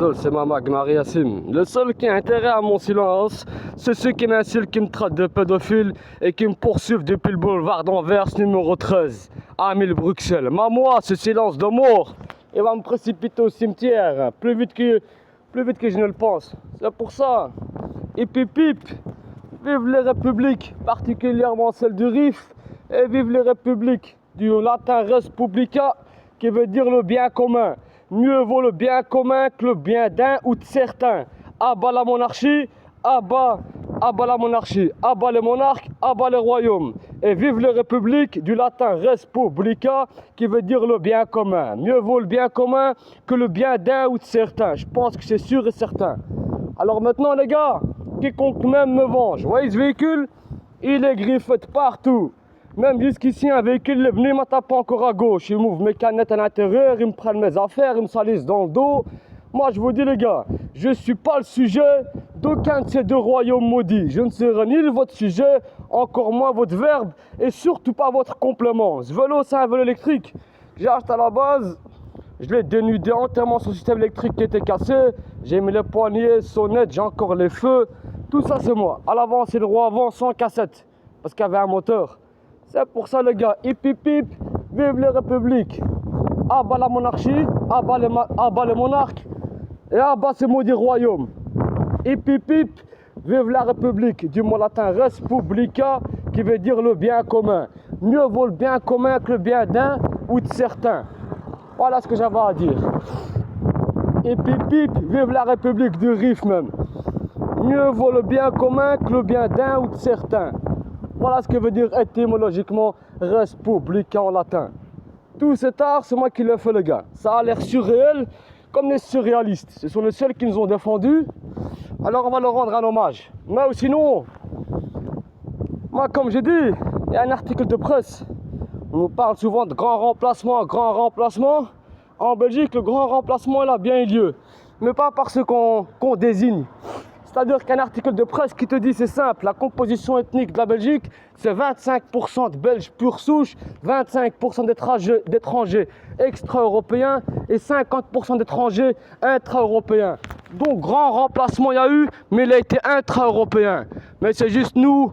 désolé, c'est ma Marie Yassim. Le seul qui a intérêt à mon silence, c'est ceux qui m'insultent, qui me traitent de pédophile et qui me poursuivent depuis le boulevard d'Anvers numéro 13 à 1000 Bruxelles. Mais moi, ce silence de mort, il va me précipiter au cimetière plus vite que je ne le pense. C'est pour ça. Et pip, vive les républiques, particulièrement celle du RIF, et vive les républiques du latin res publica, qui veut dire le bien commun. Mieux vaut le bien commun que le bien d'un ou de certains. Abat la monarchie, abat la monarchie, abat les monarques, abat les royaumes. Et vive les républiques du latin res publica, qui veut dire le bien commun. Mieux vaut le bien commun que le bien d'un ou de certains. Je pense que c'est sûr et certain. Alors maintenant les gars, quiconque même me venge, vous voyez ce véhicule, il est griffé de partout. Même jusqu'ici, un véhicule il est venu, il m'a tapé encore à gauche. Il m'ouvre mes canettes à l'intérieur, il me prennent mes affaires, il me salissent dans le dos. Moi, je vous dis, les gars, je ne suis pas le sujet d'aucun de ces deux royaumes maudits. Je ne serai ni votre sujet, encore moins votre verbe, et surtout pas votre complément. Ce vélo, c'est un vélo électrique. J'ai acheté à la base, je l'ai dénudé entièrement sur le système électrique qui était cassé. J'ai mis les poignées, sonnettes, j'ai encore les feux. Tout ça, c'est moi. À l'avant, c'est le roi avant, sans cassette, parce qu'il y avait un moteur. C'est pour ça les gars, hip, vive les républiques, abat la monarchie, abat les monarques, et abat ces maudits royaumes. Hip, vive la république, du mot latin res publica, qui veut dire le bien commun. Mieux vaut le bien commun que le bien d'un ou de certains. Voilà ce que j'avais à dire. Hip, vive la république du RIF même. Mieux vaut le bien commun que le bien d'un ou de certains. Voilà ce que veut dire étymologiquement res publica en latin. Tout cet art, c'est moi qui l'ai fait, les gars. Ça a l'air surréel, comme les surréalistes. Ce sont les seuls qui nous ont défendus. Alors on va leur rendre un hommage. Mais sinon, moi comme j'ai dit, il y a un article de presse. On nous parle souvent de grand remplacement, grand remplacement. En Belgique, le grand remplacement, il a bien eu lieu. Mais pas par ce qu'on désigne. C'est-à-dire qu'un article de presse qui te dit, c'est simple, la composition ethnique de la Belgique, c'est 25% de Belges pure souche, 25% d'étrangers extra-européens et 50% d'étrangers intra-européens. Donc, grand remplacement il y a eu, mais il a été intra-européen. Mais c'est juste nous,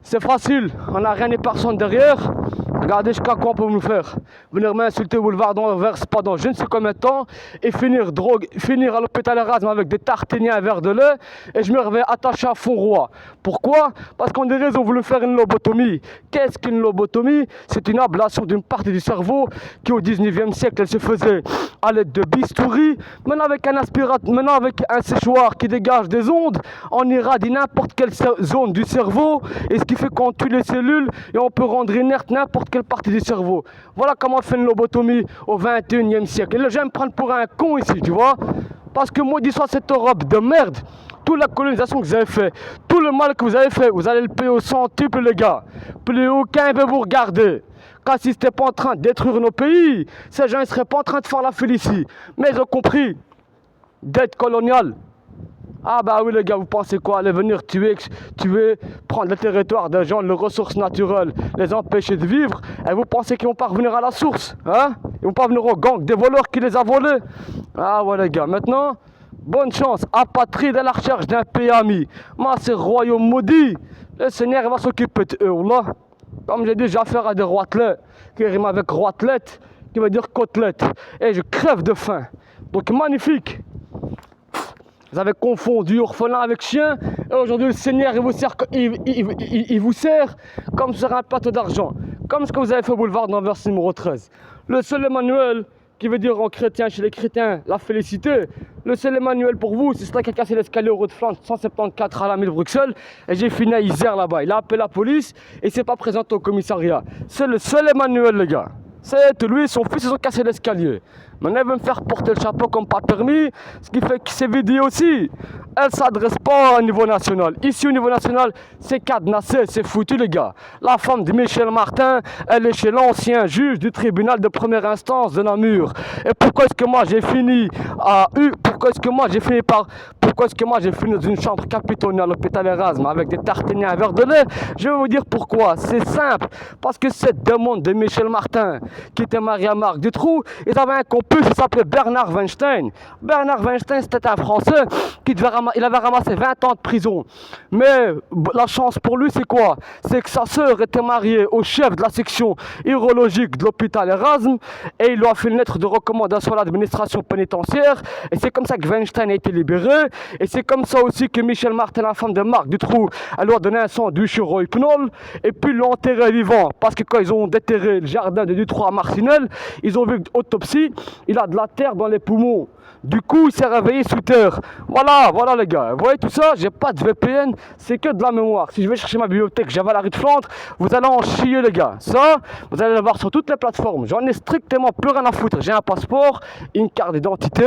c'est facile, on n'a rien et personne derrière. Regardez jusqu'à quoi on peut nous faire. Venir m'insulter au boulevard d'Anvers pendant je ne sais combien de temps et finir à l'hôpital Erasme avec des tartines et un verre de lait et je me réveille attaché à Fonroy. Pourquoi? Parce qu'on dirait qu'ils ont voulu faire une lobotomie. Qu'est-ce qu'une lobotomie? C'est une ablation d'une partie du cerveau qui au 19e siècle elle se faisait à l'aide de bistouri. Maintenant avec un aspirateur, maintenant avec un séchoir qui dégage des ondes, on irradie n'importe quelle zone du cerveau et ce qui fait qu'on tue les cellules et on peut rendre inerte n'importe quelle partie du cerveau. Voilà comment on fait une lobotomie au 21e siècle. Et là, j'aime me prendre pour un con ici, tu vois. Parce que maudit soit cette Europe de merde, toute la colonisation que vous avez fait, tout le mal que vous avez fait, vous allez le payer au centuple, les gars. Plus aucun ne veut vous regarder. Car si c'était pas en train de détruire nos pays, ces gens ne seraient pas en train de faire la file ici. Mais ils ont compris, dette coloniale. Ah bah oui les gars, vous pensez quoi? Aller venir tuer, prendre le territoire des gens, leurs ressources naturelles, les empêcher de vivre, et vous pensez qu'ils vont pas revenir à la source, hein? Ils vont pas venir au gang des voleurs qui les a volés. Ah ouais les gars, maintenant, bonne chance, apatride à la recherche d'un pays ami. Moi c'est royaume maudit, le Seigneur va s'occuper de eux là. Comme j'ai dit, j'ai affaire à des roitelets, qui riment avec roitelette, qui veut dire côtelette, et je crève de faim. Donc magnifique. Vous avez confondu orphelin avec chien, et aujourd'hui le Seigneur il vous sert comme sur un plateau d'argent, comme ce que vous avez fait au boulevard d'Anvers numéro 13. Le seul Emmanuel, qui veut dire en chrétien, chez les chrétiens, la félicité, le seul Emmanuel pour vous, c'est celui qui a cassé l'escalier au Route de Flandre 174 à la 1000 Bruxelles, et j'ai fini à Isère là-bas. Il a appelé la police, et il s'est pas présenté au commissariat. C'est le seul Emmanuel les gars. C'est lui et son fils, ils ont cassé l'escalier. Maintenant, il veut me faire porter le chapeau comme pas permis, ce qui fait que ces vidéos aussi, elles ne s'adressent pas au niveau national. Ici, au niveau national, c'est cadenassé, c'est foutu, les gars. La femme de Michel Martin, elle est chez l'ancien juge du tribunal de première instance de Namur. Et pourquoi est-ce que moi, j'ai fini dans une chambre capitonnée à l'hôpital Erasme avec des tartines et un verre de lait? Je vais vous dire pourquoi. C'est simple. Parce que cette demande de Michel Martin, qui était marié à Marc Dutroux, ils avaient un complot plus, il s'appelait Bernard Weinstein. Bernard Weinstein, c'était un Français il avait ramassé 20 ans de prison. Mais la chance pour lui, c'est quoi? C'est que sa sœur était mariée au chef de la section urologique de l'hôpital Erasme et il lui a fait une lettre de recommandation à l'administration pénitentiaire. Et c'est comme ça que Weinstein a été libéré. Et c'est comme ça aussi que Michel Martin, la femme de Marc Dutroux, elle lui a donné un sandwich au Rohypnol et puis l'ont enterré vivant. Parce que quand ils ont déterré le jardin de Dutroux à Marcinelle, ils ont vu que l'autopsie, il a de la terre dans les poumons. Du coup, il s'est réveillé sous terre. Voilà les gars. Vous voyez tout ça? J'ai pas de VPN, c'est que de la mémoire. Si je vais chercher ma bibliothèque, j'avais à la rue de Flandre, vous allez en chier les gars. Ça, vous allez le voir sur toutes les plateformes. J'en ai strictement plus rien à foutre. J'ai un passeport, une carte d'identité,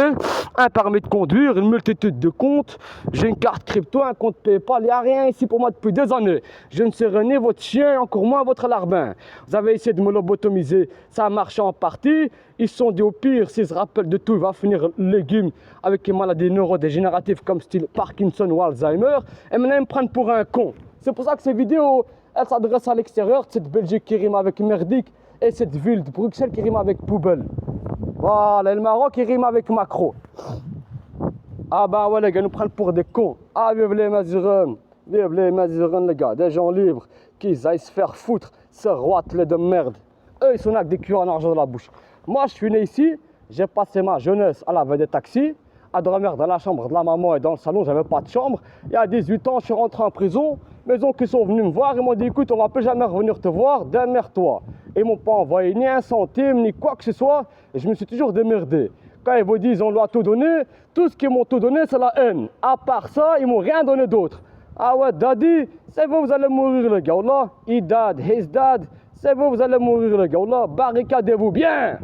un permis de conduire, une multitude de comptes. J'ai une carte crypto, un compte PayPal. Il n'y a rien ici pour moi depuis des années. Je ne serai ni votre chien, encore moins votre larbin. Vous avez essayé de me lobotomiser. Ça a marché en partie. Ils se sont dit au pire, s'ils se rappellent de tout, il va finir légumes avec une maladie neurodégénérative comme style Parkinson ou Alzheimer. Et maintenant, ils me prennent pour un con. C'est pour ça que ces vidéos, elles s'adressent à l'extérieur, cette Belgique qui rime avec merdique et cette ville de Bruxelles qui rime avec poubelle. Voilà, et le Maroc qui rime avec macro. Ah bah ouais les gars, ils nous prennent pour des cons. Ah vive les Mazuren, les gars, des gens libres, qu'ils aillent se faire foutre, ces roitelets de merde. Eux, ils sont là avec des cuillères en argent dans la bouche. Moi, je suis né ici, j'ai passé ma jeunesse à laver des taxis, à dormir dans la chambre de la maman et dans le salon, j'avais pas de chambre. Il y a 18 ans, je suis rentré en prison. Mes oncles sont venus me voir, ils m'ont dit écoute, on va plus jamais revenir te voir, démerde-toi. Ils m'ont pas envoyé ni un centime, ni quoi que ce soit, et je me suis toujours démerdé. Quand ils vous disent on doit tout donner, tout ce qu'ils m'ont tout donné, c'est la haine. À part ça, ils m'ont rien donné d'autre. Ah ouais, daddy, c'est vous allez mourir les gars, là. He dad, his dad, c'est vous allez mourir les gars, là. Barricadez-vous bien.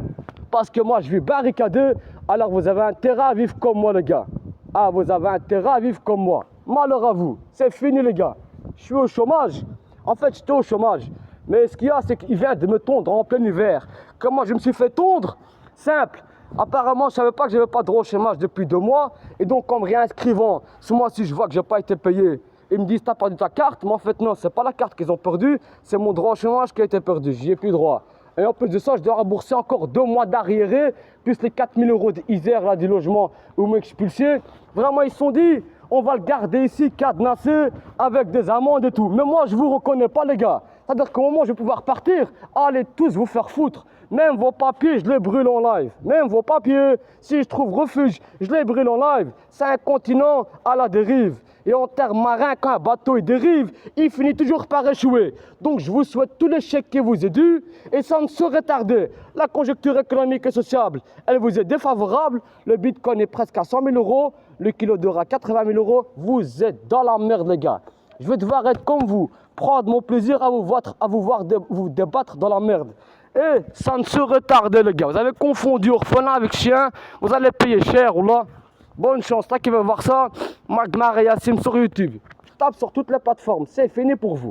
Parce que moi, je vis barricadé, alors vous avez intérêt à vivre comme moi, les gars. Ah, vous avez intérêt à vivre comme moi. Malheur à vous. C'est fini, les gars. Je suis au chômage. En fait, j'étais au chômage. Mais ce qu'il y a, c'est qu'il vient de me tondre en plein hiver. Comment je me suis fait tondre? Simple. Apparemment, je ne savais pas que je n'avais pas de droit au chômage depuis 2 mois. Et donc, en me réinscrivant, ce mois-ci, je vois que je n'ai pas été payé. Ils me disent, tu as perdu ta carte. Mais en fait, non, ce n'est pas la carte qu'ils ont perdue. C'est mon droit au chômage qui a été perdu. J'y ai plus droit. Et en plus de ça, je dois rembourser encore 2 mois d'arriéré, plus les 4 000 € d'Isère, là, du logement où m'expulser. Vraiment, ils se sont dit, on va le garder ici, cadenassé, avec des amendes et tout. Mais moi, je vous reconnais pas, les gars. C'est-à-dire qu'au moment où je vais pouvoir partir, allez tous vous faire foutre. Même vos papiers, je les brûle en live. Même vos papiers, si je trouve refuge, je les brûle en live. C'est un continent à la dérive. Et en termes marins, quand un bateau il dérive, il finit toujours par échouer. Donc je vous souhaite tout l'échec qui vous est dû et ça ne saurait tarder. La conjoncture économique et sociale, elle vous est défavorable. Le bitcoin est presque à 100 000 €, le kilo d'or à 80 000 €. Vous êtes dans la merde les gars. Je vais devoir être comme vous, prendre mon plaisir à vous voir vous débattre dans la merde. Et ça ne saurait tarder les gars. Vous avez confondu orphelin avec chien, vous allez payer cher ou là. Bonne chance, toi qui veux voir ça, Magmar et Yassim sur YouTube. Je tape sur toutes les plateformes, c'est fini pour vous.